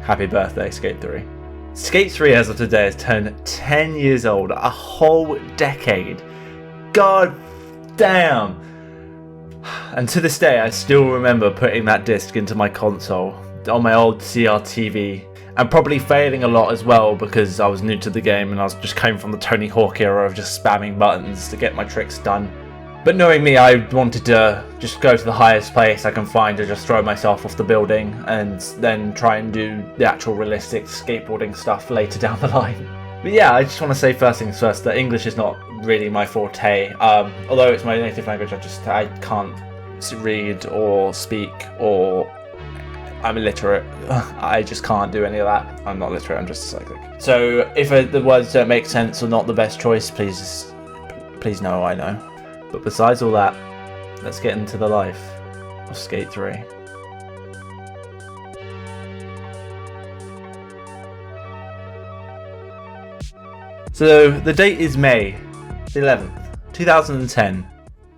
Happy birthday, Skate 3. Skate 3 as of today has turned 10 years old, a whole decade. God damn! And to this day I still remember putting that disc into my console on my old CRTV, and probably failing a lot as well because I was new to the game and I was just came from the Tony Hawk era of just spamming buttons to get my tricks done. But knowing me, I wanted to just go to the highest place I can find to just throw myself off the building and then try and do the actual realistic skateboarding stuff later down the line. But yeah, I just want to say first things first that English is not really my forte. Although it's my native language, I can't read or speak, or I'm illiterate. I just can't do any of that. I'm not literate, I'm just dyslexic. So if the words don't make sense or not the best choice, please know I know. But besides all that, let's get into the life of Skate 3. So the date is May the 11th, 2010.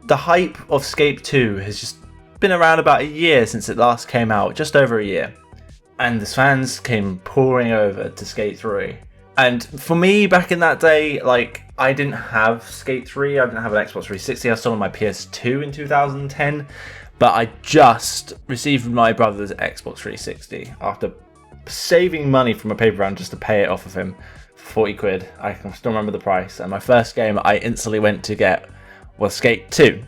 The hype of Skate 2 has just been around about a year since it last came out, just over a year. And the fans came pouring over to Skate 3. And for me, back in that day, like, I didn't have Skate 3, I didn't have an Xbox 360, I was still on my PS2 in 2010, but I just received my brother's Xbox 360 after saving money from a paper round just to pay it off of him for 40 quid. I can still remember the price, and my first game I instantly went to get was Skate 2,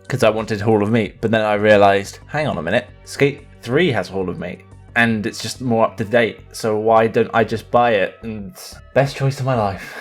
because I wanted Hall of Meat, but then I realised, hang on a minute, Skate 3 has Hall of Meat. And it's just more up to date, so why don't I just buy it? And best choice of my life.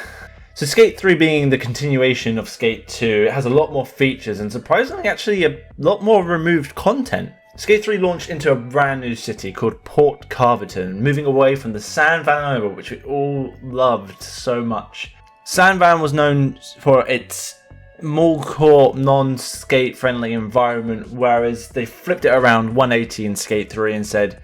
So Skate 3 being the continuation of Skate 2, it has a lot more features and surprisingly actually a lot more removed content. Skate 3 launched into a brand new city called Port Carverton, moving away from the San Van over, which we all loved so much. San Van was known for its mall-core, non-skate friendly environment, whereas they flipped it around 180 in Skate 3 and said,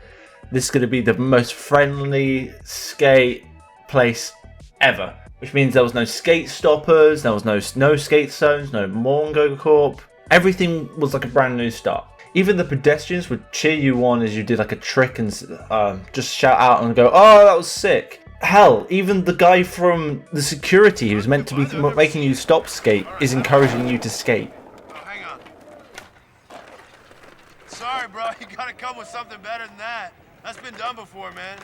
this is going to be the most friendly skate place ever. Which means there was no skate stoppers, there was no skate zones, no Mongo Corp. Everything was like a brand new start. Even the pedestrians would cheer you on as you did like a trick and just shout out and go, oh, that was sick. Hell, even the guy from the security who's meant to be making you stop skate is encouraging you to skate. Oh, hang on. Sorry, bro, you gotta come with something better than that. That's been done before, man.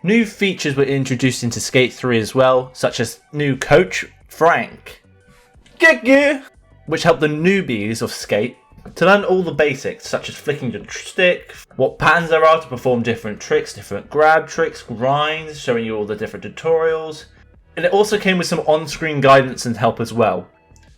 New features were introduced into Skate 3 as well, such as new coach, Frank, which helped the newbies of Skate to learn all the basics, such as flicking your stick, what patterns there are to perform different tricks, different grab tricks, grinds, showing you all the different tutorials. And it also came with some on-screen guidance and help as well,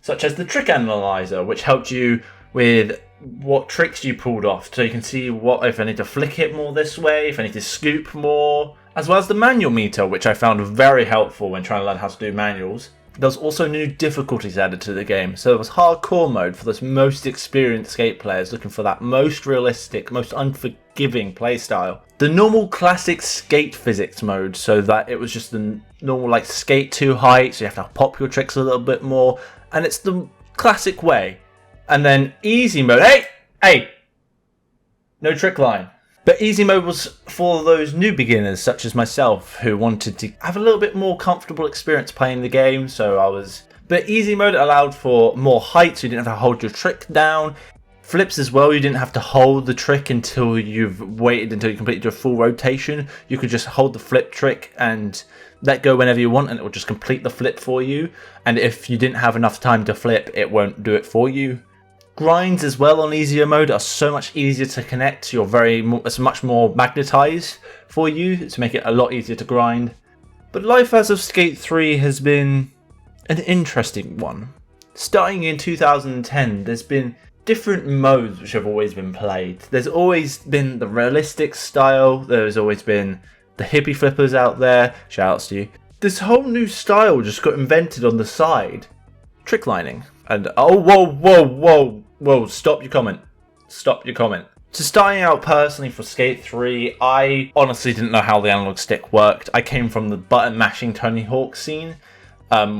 such as the trick analyzer, which helped you with what tricks you pulled off, so you can see what if I need to flick it more this way, if I need to scoop more, as well as the manual meter, which I found very helpful when trying to learn how to do manuals. There was also new difficulties added to the game, so there was hardcore mode for those most experienced skate players looking for that most realistic, most unforgiving playstyle. The normal classic skate physics mode, so that it was just the normal like skate 2 height, so you have to pop your tricks a little bit more, and it's the classic way. And then easy mode, hey, no trick line. But easy mode was for those new beginners such as myself who wanted to have a little bit more comfortable experience playing the game, But easy mode allowed for more height, so you didn't have to hold your trick down. Flips as well, you didn't have to hold the trick until you've waited until you completed your full rotation. You could just hold the flip trick and let go whenever you want and it will just complete the flip for you. And if you didn't have enough time to flip, it won't do it for you. Grinds as well on easier mode are so much easier to connect. It's much more magnetized for you to make it a lot easier to grind. But life as of Skate 3 has been an interesting one. Starting in 2010, there's been different modes which have always been played. There's always been the realistic style, there's always been the hippie flippers out there, shoutouts to you. This whole new style just got invented on the side. Tricklining. And whoa, stop your comment. Stop your comment. So starting out personally for Skate 3, I honestly didn't know how the analog stick worked. I came from the button mashing Tony Hawk scene,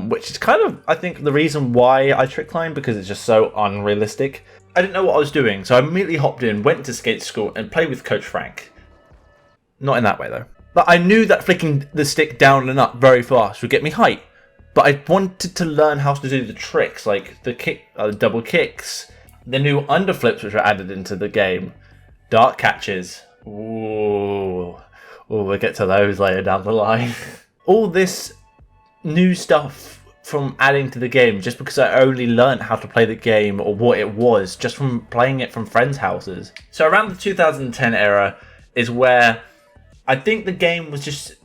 which is kind of, I think, the reason why I trickline, because it's just so unrealistic. I didn't know what I was doing, so I immediately hopped in, went to skate school, and played with Coach Frank. Not in that way, though. But I knew that flicking the stick down and up very fast would get me height. But I wanted to learn how to do the tricks, like the double kicks, the new underflips which were added into the game, dart catches. Ooh, we'll get to those later down the line. All this new stuff from adding to the game just because I only learned how to play the game or what it was just from playing it from friends' houses. So around the 2010 era is where I think the game was just,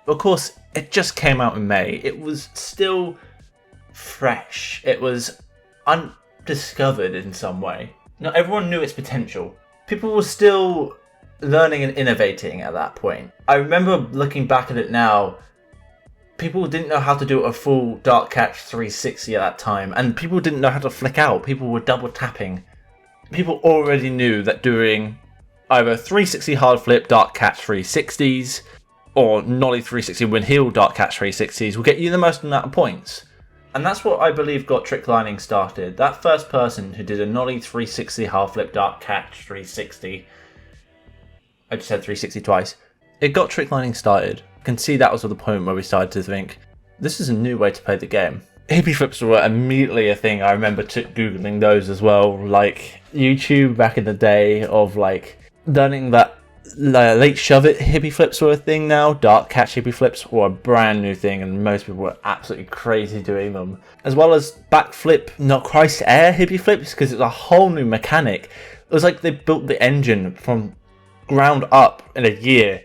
of course, it just came out in May. It was still fresh. It was undiscovered in some way. Not everyone knew its potential. People were still learning and innovating at that point. I remember looking back at it now, people didn't know how to do a full dart catch 360 at that time, and people didn't know how to flick out. People were double tapping. People already knew that doing either 360 hard flip dart catch 360s or nollie 360 wind heel dart catch 360s will get you the most amount of points. And that's what I believe got tricklining started. That first person who did a nollie 360 hard flip dart catch 360, I just said 360 twice, it got tricklining started. I can see that was the point where we started to think, this is a new way to play the game. Hippy flips were immediately a thing. I remember googling those as well, like YouTube back in the day of like learning that late shove it hippy flips were a thing now. Dart catch hippy flips were a brand new thing and most people were absolutely crazy doing them. As well as backflip, not Christ air hippy flips, because it's a whole new mechanic. It was like they built the engine from ground up in a year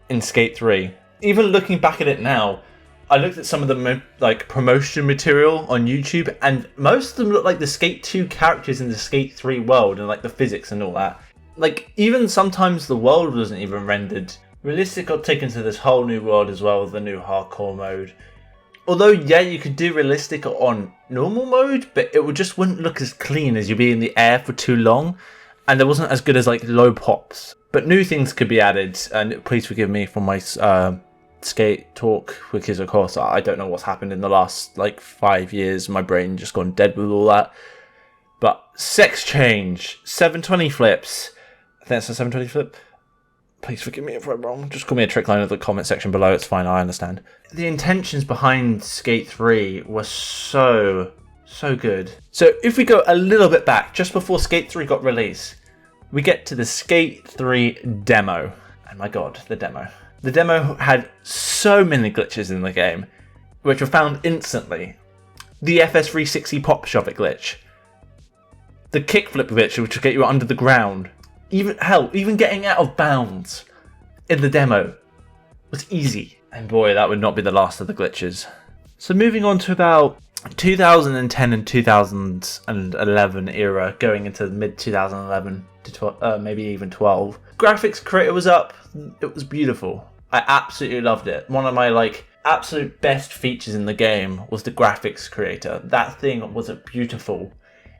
in Skate 3. Even looking back at it now, I looked at some of the like promotion material on YouTube and most of them look like the Skate 2 characters in the Skate 3 world and like the physics and all that. Like, even sometimes the world wasn't even rendered. Realistic got taken to this whole new world as well with the new hardcore mode. Although, yeah, you could do realistic on normal mode, but it wouldn't look as clean as you'd be in the air for too long. And there wasn't as good as, like, low pops. But new things could be added, and please forgive me for my skate talk, because, of course, I don't know what's happened in the last, like, 5 years. My brain just gone dead with all that. But sex change, 720 flips. I think that's a 720 flip. Please forgive me if I'm wrong. Just call me a trickline in the comment section below. It's fine, I understand. The intentions behind Skate 3 were so good. So if we go a little bit back, just before Skate 3 got released, we get to the Skate 3 demo. And my god, the demo. The demo had so many glitches in the game, which were found instantly. The FS360 pop shove it glitch. The kickflip glitch, which will get you under the ground. Even getting out of bounds in the demo was easy. And boy, that would not be the last of the glitches. So moving on to about 2010 and 2011 era, going into mid 2011 to maybe even 12. Graphics creator was up. It was beautiful. I absolutely loved it. One of my like absolute best features in the game was the graphics creator. That thing was beautiful.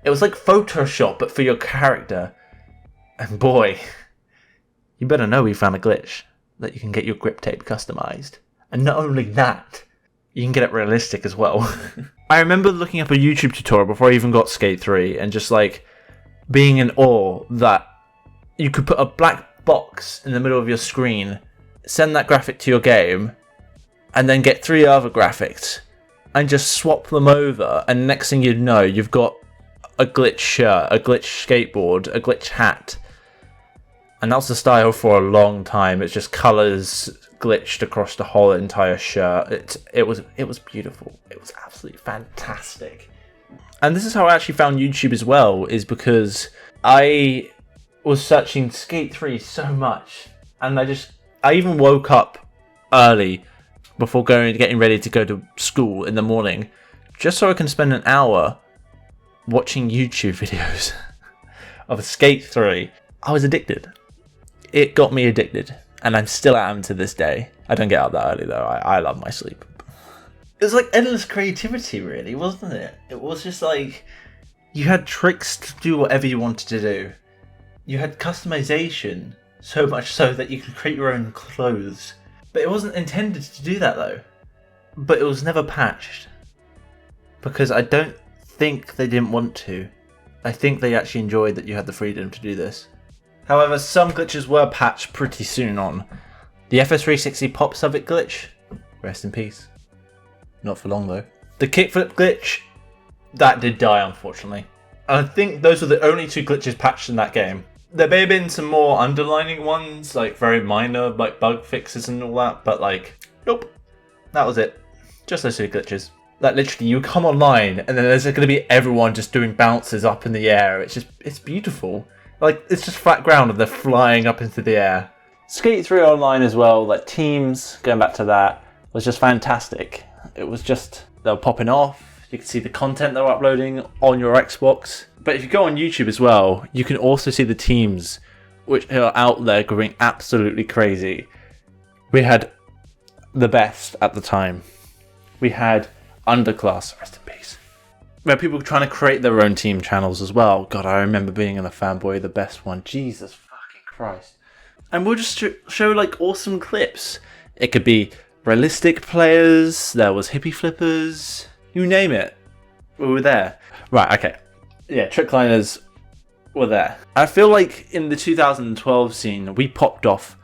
It was like Photoshop, but for your character. And boy, you better know we found a glitch that you can get your grip tape customized. And not only that, you can get it realistic as well. I remember looking up a YouTube tutorial before I even got Skate 3 and just like being in awe that you could put a black box in the middle of your screen, send that graphic to your game, and then get 3 other graphics and just swap them over. And next thing you'd know, you've got a glitch shirt, a glitch skateboard, a glitch hat. And that's the style for a long time. It's just colours glitched across the whole entire shirt. It was beautiful. It was absolutely fantastic. And this is how I actually found YouTube as well, is because I was searching Skate 3 so much. And I even woke up early before getting ready to go to school in the morning, just so I can spend an hour watching YouTube videos of Skate 3. I was addicted. It got me addicted, and I'm still am to this day. I don't get up that early though. I love my sleep. It was like endless creativity, really, wasn't it? It was just like you had tricks to do whatever you wanted to do. You had customization, so much so that you could create your own clothes. But it wasn't intended to do that though. But it was never patched, because I don't think they didn't want to. I think they actually enjoyed that you had the freedom to do this. However, some glitches were patched pretty soon on. The FS360 pop subbit glitch, rest in peace. Not for long though. The kickflip glitch, that did die unfortunately. And I think those were the only 2 glitches patched in that game. There may have been some more underlining ones, like very minor, like bug fixes and all that, but like, nope. That was it. Just those 2 glitches. Like literally, you come online and then there's going to be everyone just doing bounces up in the air. It's beautiful. Like, it's just flat ground and they're flying up into the air. Skate 3 Online as well, like teams, going back to that, was just fantastic. It was just, they were popping off. You can see the content they were uploading on your Xbox. But if you go on YouTube as well, you can also see the teams which are out there going absolutely crazy. We had the best at the time. We had UnderClass, rest in peace. Where people were trying to create their own team channels as well. God, I remember being in a fanboy, the best one. Jesus fucking Christ. And we'll just show like awesome clips. It could be realistic players, there was hippie flippers, you name it. We were there. Right, okay. Yeah, Trickliners were there. I feel like in the 2012 scene, we popped off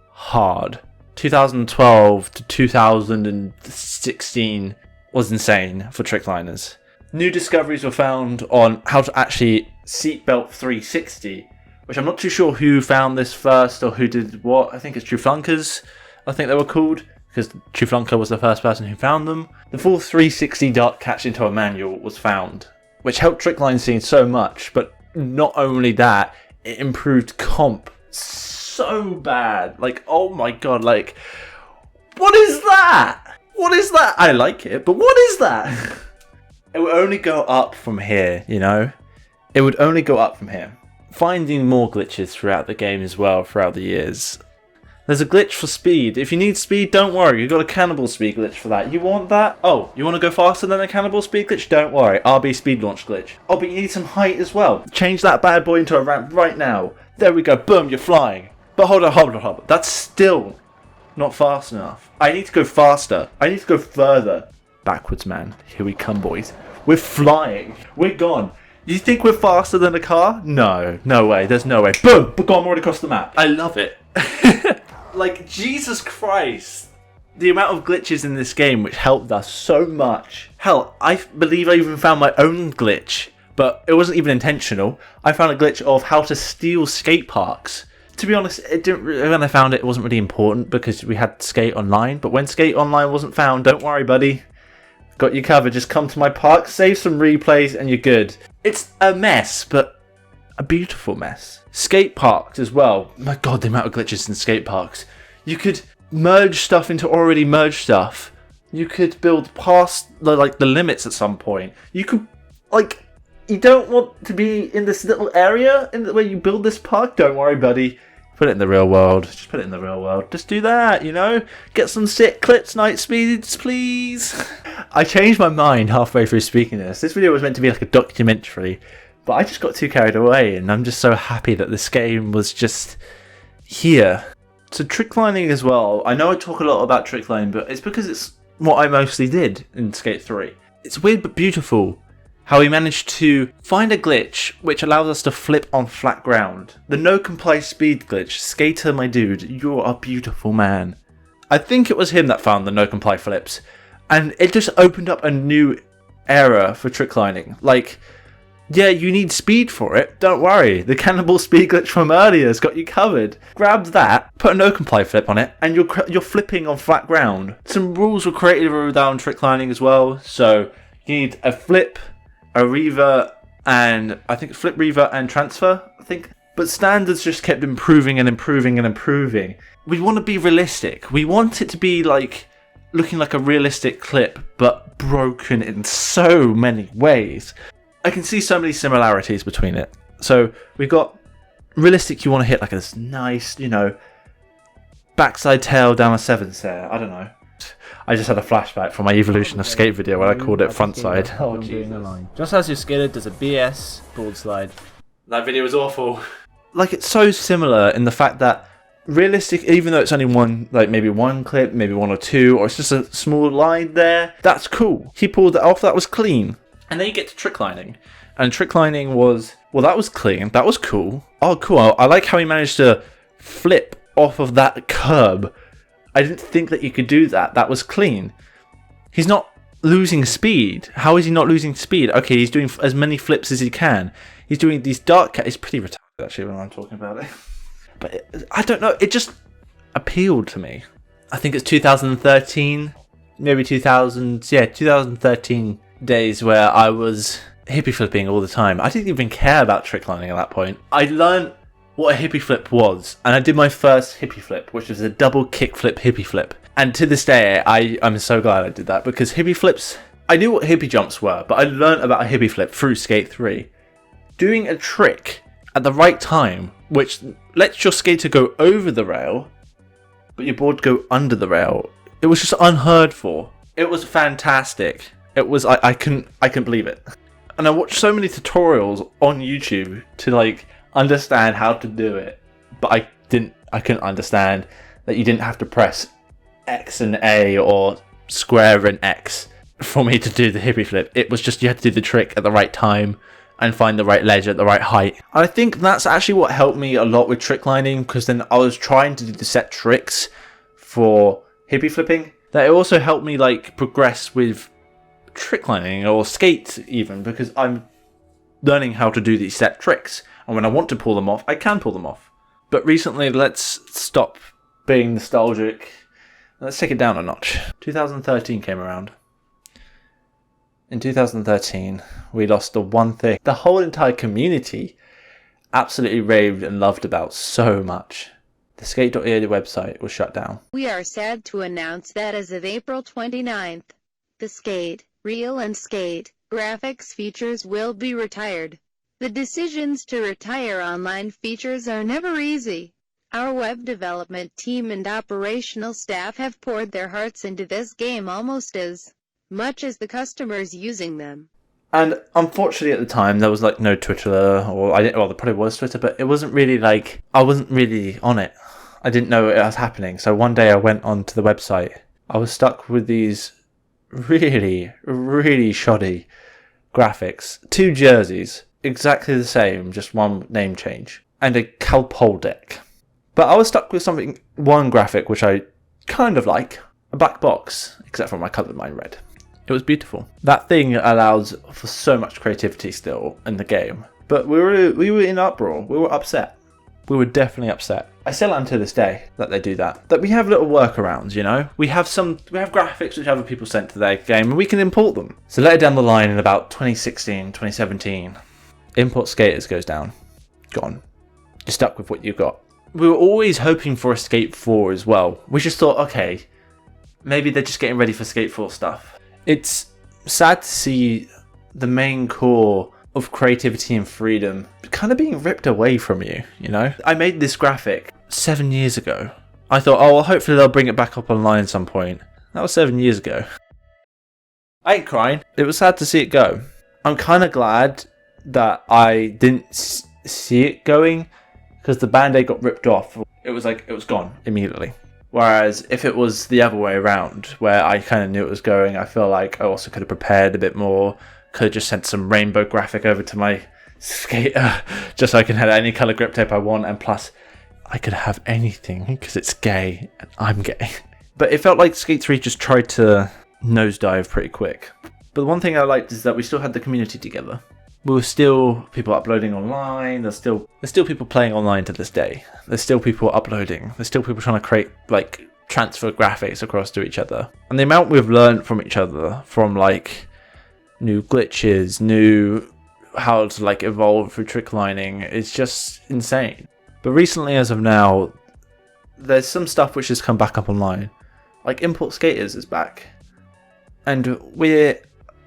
hard. 2012 to 2016 was insane for Trickliners. New discoveries were found on how to actually seatbelt 360, which I'm not too sure who found this first or who did what. I think it's Truflunkers, I think they were called, because Truflunker was the first person who found them. The full 360 dart catch into a manual was found, which helped Trickline scene so much, but not only that, it improved comp so bad. Like, oh my god, like, what is that? What is that? I like it, but what is that? It would only go up from here, you know? It would only go up from here. Finding more glitches throughout the game as well, throughout the years. There's a glitch for speed. If you need speed, don't worry. You've got a cannibal speed glitch for that. You want that? Oh, you want to go faster than a cannibal speed glitch? Don't worry. RB speed launch glitch. Oh, but you need some height as well. Change that bad boy into a ramp right now. There we go. Boom, you're flying. But hold on. That's still not fast enough. I need to go faster. I need to go further. Backwards, man. Here we come, boys. We're flying. We're gone. You think we're faster than a car? No. No way. There's no way. Boom! But gone right across the map. I love it. Like, Jesus Christ. The amount of glitches in this game which helped us so much. Hell, I believe I even found my own glitch. But it wasn't even intentional. I found a glitch of how to steal skate parks. To be honest, when I found it, it wasn't really important because we had Skate Online. But when Skate Online wasn't found, don't worry, buddy. Got you covered. Just come to my park, save some replays, and you're good. It's a mess, but a beautiful mess. Skate parks as well. My god, the amount of glitches in skate parks. You could merge stuff into already merged stuff. You could build past the limits at some point. You could, like, you don't want to be in this little area where you build this park? Don't worry, buddy. Put it in the real world. Just put it in the real world. Just do that, you know? Get some sick clips, Nightspeeds, please. I changed my mind halfway through speaking this. This video was meant to be like a documentary, but I just got too carried away, and I'm just so happy that this game was just here. So tricklining as well. I know I talk a lot about tricklining, but it's because it's what I mostly did in Skate 3. It's weird but beautiful. How we managed to find a glitch which allows us to flip on flat ground. The no comply speed glitch. Skater, my dude, you're a beautiful man. I think it was him that found the no comply flips. And it just opened up a new era for tricklining. Like, yeah, you need speed for it. Don't worry. The cannibal speed glitch from earlier has got you covered. Grab that, put a no comply flip on it, and you're flipping on flat ground. Some rules were created around tricklining as well. So you need a flip, a revert, and I think flip, revert, and transfer, I think. But standards just kept improving and improving and improving. We want to be realistic. We want it to be like looking like a realistic clip, but broken in so many ways. I can see so many similarities between it. So we've got realistic, you want to hit like this nice, you know, backside tail down a 7 stair. I don't know. I just had a flashback from my Evolution of Skate video where I called it frontside. Oh, Jesus. Just as your skater does a BS board slide. That video was awful. Like, it's so similar in the fact that realistic, even though it's only one, like maybe one clip, maybe one or two, or it's just a small line there, that's cool. He pulled that off, that was clean. And then you get to tricklining. And tricklining was, well, that was clean, that was cool. Oh, cool. I like how he managed to flip off of that curb I didn't think that you could do that. That was clean. He's not losing speed. How is he not losing speed? Okay, he's doing as many flips as he can. He's doing these dark... It's pretty retarded, actually, when I'm talking about it. But I don't know. It just appealed to me. I think it's 2013, maybe 2013 days where I was hippie flipping all the time. I didn't even care about tricklining at that point. I learned what a hippie flip was, and I did my first hippie flip, which was a double kickflip hippie flip. And to this day, I'm so glad I did that, because hippie flips, I knew what hippie jumps were, but I learned about a hippie flip through Skate 3. Doing a trick at the right time, which lets your skater go over the rail, but your board go under the rail. It was just unheard for. It was fantastic. It was, I couldn't believe it. And I watched so many tutorials on YouTube to like understand how to do it, but I couldn't understand that you didn't have to press X and A or square and X for me to do the hippie flip. It was just you had to do the trick at the right time and find the right ledge at the right height. I think that's actually what helped me a lot with tricklining, because then I was trying to do the set tricks for hippie flipping. That it also helped me like progress with tricklining or skate even, because I'm learning how to do these set tricks, and when I want to pull them off, I can pull them off. But recently, let's stop being nostalgic. Let's take it down a notch. 2013 came around. In 2013, we lost the one thing the whole entire community absolutely raved and loved about so much. The skate.ea website was shut down. We are sad to announce that as of April 29th, the Skate, Reel and Skate graphics features will be retired. The decisions to retire online features are never easy. Our web development team and operational staff have poured their hearts into this game almost as much as the customers using them. And unfortunately at the time there was like no Twitter, or there probably was Twitter, but it wasn't really like, I wasn't really on it. I didn't know it was happening. So one day I went onto the website. I was stuck with these really, really shoddy graphics. 2 jerseys, exactly the same, just one name change, and a Calplex deck. But I was stuck with one graphic which I kind of like, a black box, except for I coloured mine red. It was beautiful. That thing allows for so much creativity still in the game. But we were in uproar. We were upset. We were definitely upset. I still am to this day that they do that. That we have little workarounds, you know? We have graphics which other people sent to their game, and we can import them. So later down the line in about 2016, 2017, import skaters goes down. Gone. You're stuck with what you got. We were always hoping for a Skate 4 as well. We just thought, okay, maybe they're just getting ready for Skate 4 stuff. It's sad to see the main core of creativity and freedom kind of being ripped away from you, you know? I made this graphic 7 years ago. I thought, oh, well, hopefully they'll bring it back up online at some point. That was 7 years ago. I ain't crying. It was sad to see it go. I'm kind of glad that I didn't see it going, because the Band-Aid got ripped off. It was gone immediately. Whereas if it was the other way around, where I kind of knew it was going, I feel like I also could have prepared a bit more. Could have just sent some rainbow graphic over to my skater, just so I can have any colour grip tape I want, and plus I could have anything because it's gay and I'm gay. But it felt like Skate 3 just tried to nosedive pretty quick. But the one thing I liked is that we still had the community together. We were still people uploading online. There's still people playing online to this day. There's still people uploading. There's still people trying to create, like, transfer graphics across to each other. And the amount we've learned from each other, from like new glitches, new how to like evolve through tricklining, is just insane. But recently, as of now, there's some stuff which has come back up online. Like Import Skaters is back. And we're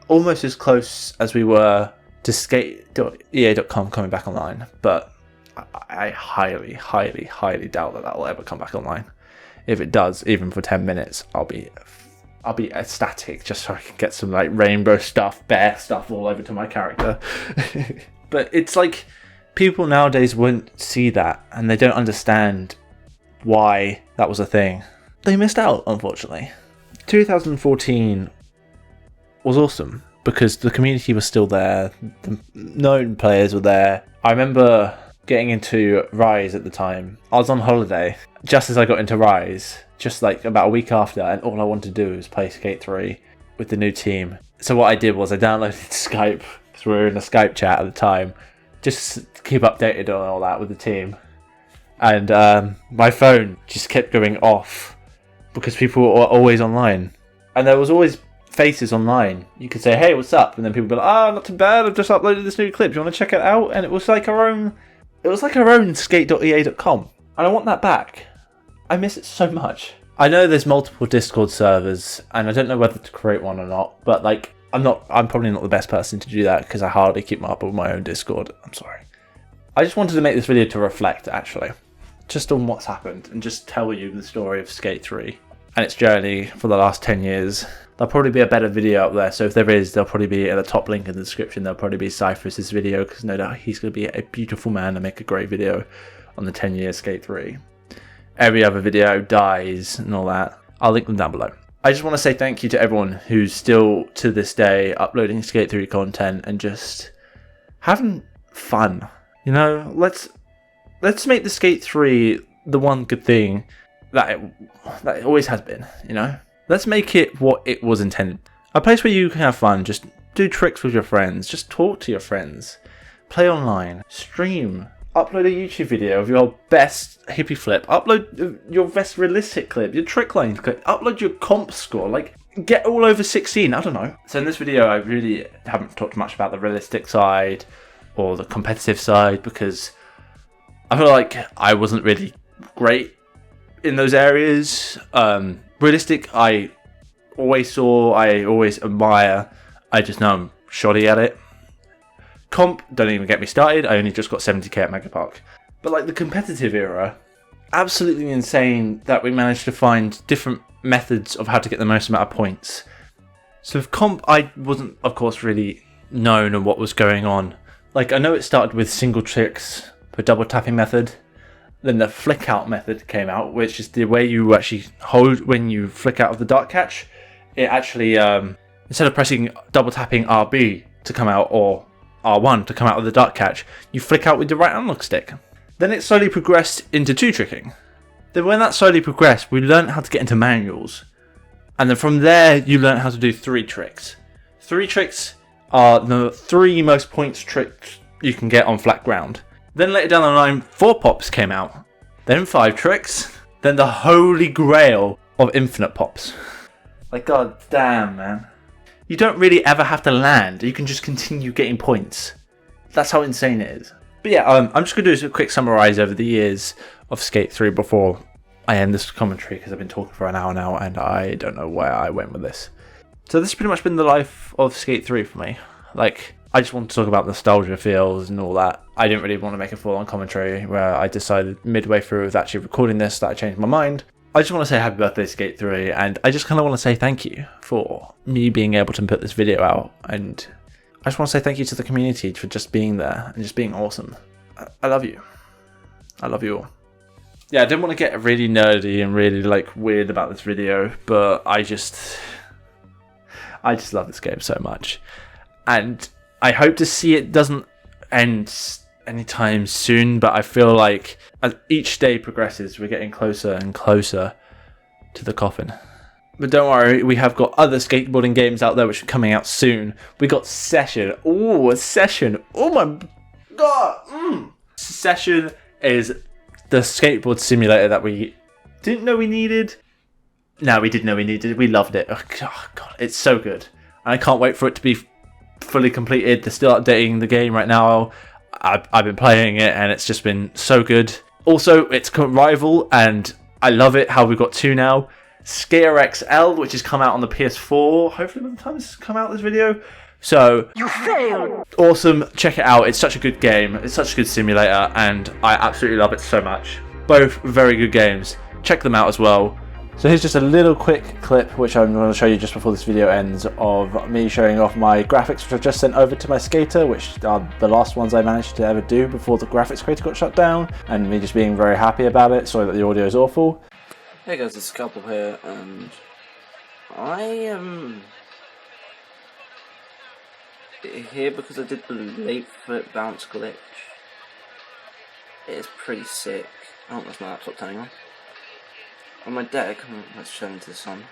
almost as close as we were to skate.ea.com coming back online, but I highly, highly, highly doubt that will ever come back online. If it does, even for 10 minutes, I'll be ecstatic just so I can get some like rainbow stuff, bear stuff all over to my character. But it's like people nowadays wouldn't see that, and they don't understand why that was a thing. They missed out, unfortunately. 2014 was awesome, because the community was still there, the known players were there. I remember getting into Rise at the time. I was on holiday. Just as I got into Rise, just like about a week after, and all I wanted to do was play Skate 3 with the new team. So what I did was I downloaded Skype, because we were in a Skype chat at the time, just to keep updated on all that with the team. And my phone just kept going off because people were always online. And there was always faces online. You could say, hey, what's up? And then people would be like, oh, not too bad, I've just uploaded this new clip, do you want to check it out? And it was like our own skate.ea.com. And I want that back. I miss it so much. I know there's multiple Discord servers, and I don't know whether to create one or not, but like, I'm probably not the best person to do that because I hardly keep up with my own Discord. I'm sorry. I just wanted to make this video to reflect, actually, just on what's happened, and just tell you the story of Skate 3 and its journey for the last 10 years. There'll probably be a better video up there, so if there is, there'll probably be at the top link in the description. There'll probably be Syphrus' video, because no doubt he's going to be a beautiful man and make a great video on the 10-year Skate 3. Every other video, Dize and all that, I'll link them down below. I just want to say thank you to everyone who's still, to this day, uploading Skate 3 content and just having fun. You know, let's make the Skate 3 the one good thing that it always has been, you know? Let's make it what it was intended. A place where you can have fun, just do tricks with your friends, just talk to your friends, play online, stream, upload a YouTube video of your best hippie flip, upload your best realistic clip, your trickline clip, upload your comp score, like get all over 16, I don't know. So in this video I really haven't talked much about the realistic side or the competitive side because I feel like I wasn't really great in those areas. Realistic, I always saw, I always admire, I just know I'm shoddy at it. Comp, don't even get me started, I only just got 70k at Megapark. But like the competitive era, absolutely insane that we managed to find different methods of how to get the most amount of points. So with comp, I wasn't, of course, really known on what was going on. Like, I know it started with single tricks, the double tapping method. Then the flick out method came out, which is the way you actually hold when you flick out of the dart catch. It actually, instead of pressing double tapping RB to come out or R1 to come out of the dart catch, you flick out with the right analog stick. Then it slowly progressed into two tricking. Then when that slowly progressed, we learned how to get into manuals. And then from there, you learn how to do three tricks. Three tricks are the three most points tricks you can get on flat ground. Then later down the line, 4 pops came out. Then 5 tricks. Then the holy grail of infinite pops. Like, god damn, man. You don't really ever have to land. You can just continue getting points. That's how insane it is. But yeah, I'm just going to do a quick summarise over the years of Skate 3 before I end this commentary, because I've been talking for an hour now and I don't know where I went with this. So this has pretty much been the life of Skate 3 for me. Like, I just want to talk about nostalgia feels and all that. I didn't really want to make a full-on commentary where I decided midway through with actually recording this that I changed my mind. I just want to say happy birthday Skate 3, and I just kind of want to say thank you for me being able to put this video out, and I just want to say thank you to the community for just being there and just being awesome. I love you. I love you all. Yeah, I didn't want to get really nerdy and really like weird about this video, but I just love this game so much, and I hope to see it doesn't end anytime soon, but I feel like as each day progresses, we're getting closer and closer to the coffin. But don't worry, we have got other skateboarding games out there which are coming out soon. We got Session. Oh, Session. Oh my god. Session is the skateboard simulator that we didn't know we needed. No, we did know we needed. We loved it. Oh god, it's so good. And I can't wait for it to be fully completed. They're still updating the game right now. I've been playing it and it's just been so good. Also, it's rival and I love it how we've got 2 now. Skater XL, which has come out on the PS4. Hopefully by the time this has come out, this video. So, you failed! Awesome, check it out. It's such a good game. It's such a good simulator and I absolutely love it so much. Both very good games. Check them out as well. So here's just a little quick clip which I'm going to show you just before this video ends of me showing off my graphics which I just sent over to my skater, which are the last ones I managed to ever do before the graphics creator got shut down, and me just being very happy about it. Sorry that the audio is awful. Hey guys, it's Calplex here, and I am here because I did the late foot bounce glitch. It is pretty sick. Oh, that's my laptop turning on. On my deck, let's show into the sun.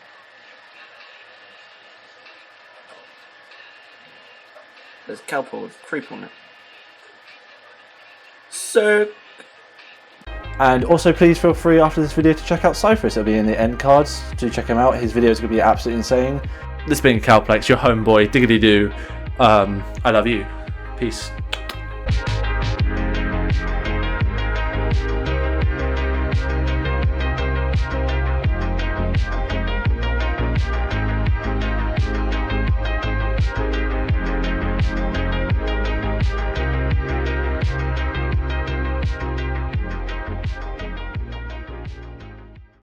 There's a Calplex with creep on it. Sick! And also please feel free after this video to check out Syphrus. It'll be in the end cards. Do check him out. His video is going to be absolutely insane. This being Calplex, your homeboy, diggity doo. I love you. Peace.